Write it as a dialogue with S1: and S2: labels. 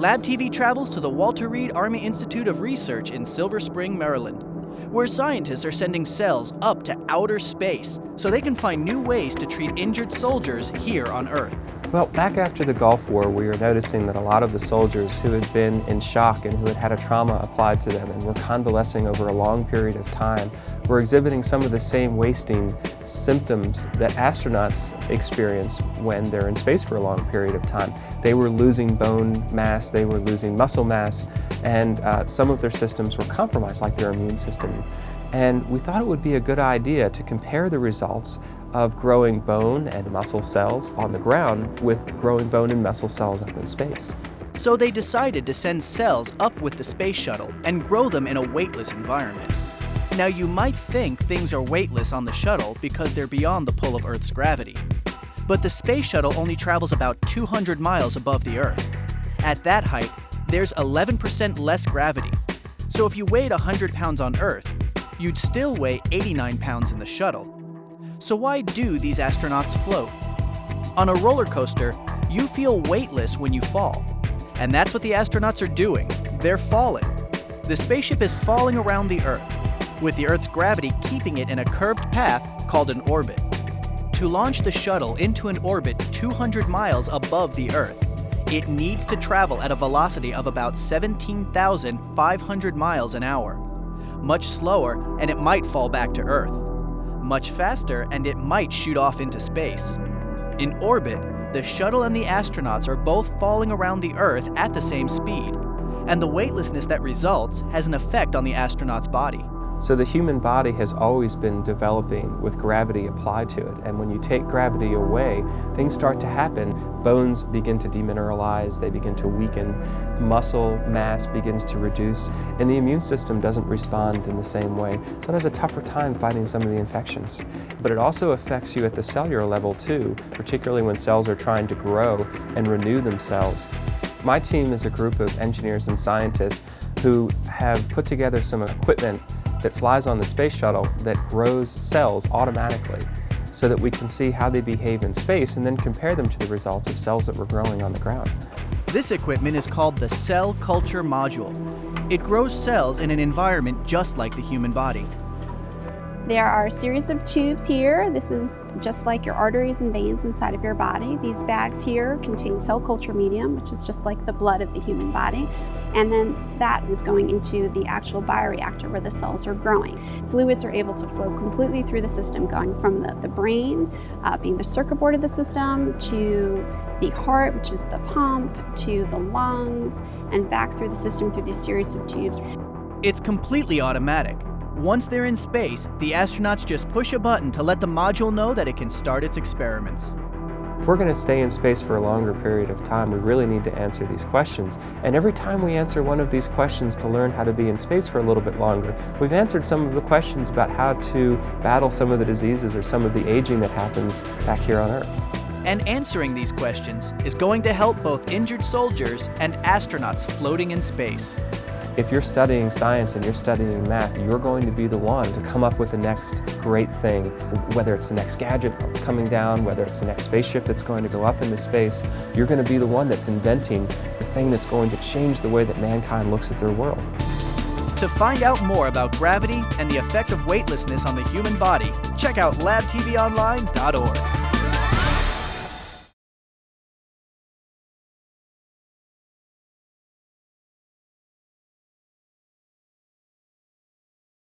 S1: Lab TV travels to the Walter Reed Army Institute of Research in Silver Spring, Maryland, where scientists are sending cells up to outer space so they can find new ways to treat injured soldiers here on Earth.
S2: Well, back after the Gulf War, we were noticing that a lot of the soldiers who had been in shock and who had had a trauma applied to them and were convalescing over a long period of time were exhibiting some of the same wasting symptoms that astronauts experience when they're in space for a long period of time. They were losing bone mass, they were losing muscle mass, and some of their systems were compromised, like their immune system. And we thought it would be a good idea to compare the results of growing bone and muscle cells on the ground with growing bone and muscle cells up in space.
S1: So they decided to send cells up with the Space Shuttle and grow them in a weightless environment. Now you might think things are weightless on the shuttle because they're beyond the pull of Earth's gravity. But the Space Shuttle only travels about 200 miles above the Earth. At that height, there's 11% less gravity. So if you weighed 100 pounds on Earth, you'd still weigh 89 pounds in the shuttle. So why do these astronauts float? On a roller coaster, you feel weightless when you fall. And that's what the astronauts are doing. They're falling. The spaceship is falling around the Earth, with the Earth's gravity keeping it in a curved path called an orbit. To launch the shuttle into an orbit 200 miles above the Earth, it needs to travel at a velocity of about 17,500 miles an hour. Much slower, and it might fall back to Earth. Much faster, and it might shoot off into space. In orbit, the shuttle and the astronauts are both falling around the Earth at the same speed, and the weightlessness that results has an effect on the astronaut's body.
S2: So the human body has always been developing with gravity applied to it, and when you take gravity away, things start to happen. Bones begin to demineralize, they begin to weaken, muscle mass begins to reduce, and the immune system doesn't respond in the same way, so it has a tougher time fighting some of the infections. But it also affects you at the cellular level too, particularly when cells are trying to grow and renew themselves. My team is a group of engineers and scientists who have put together some equipment that flies on the Space Shuttle that grows cells automatically so that we can see how they behave in space and then compare them to the results of cells that were growing on the ground.
S1: This equipment is called the Cell Culture Module. It grows cells in an environment just like the human body.
S3: There are a series of tubes here. This is just like your arteries and veins inside of your body. These bags here contain cell culture medium, which is just like the blood of the human body. And then that is going into the actual bioreactor where the cells are growing. Fluids are able to flow completely through the system, going from the brain, being the circuit board of the system, to the heart, which is the pump, to the lungs, and back through the system through this series of tubes.
S1: It's completely automatic. Once they're in space, the astronauts just push a button to let the module know that it can start its experiments.
S2: If we're going to stay in space for a longer period of time, we really need to answer these questions. And every time we answer one of these questions to learn how to be in space for a little bit longer, we've answered some of the questions about how to battle some of the diseases or some of the aging that happens back here on Earth.
S1: And answering these questions is going to help both injured soldiers and astronauts floating in space.
S2: If you're studying science and you're studying math, you're going to be the one to come up with the next great thing, whether it's the next gadget coming down, whether it's the next spaceship that's going to go up into space. You're going to be the one that's inventing the thing that's going to change the way that mankind looks at their world.
S1: To find out more about gravity and the effect of weightlessness on the human body, check out labtvonline.org.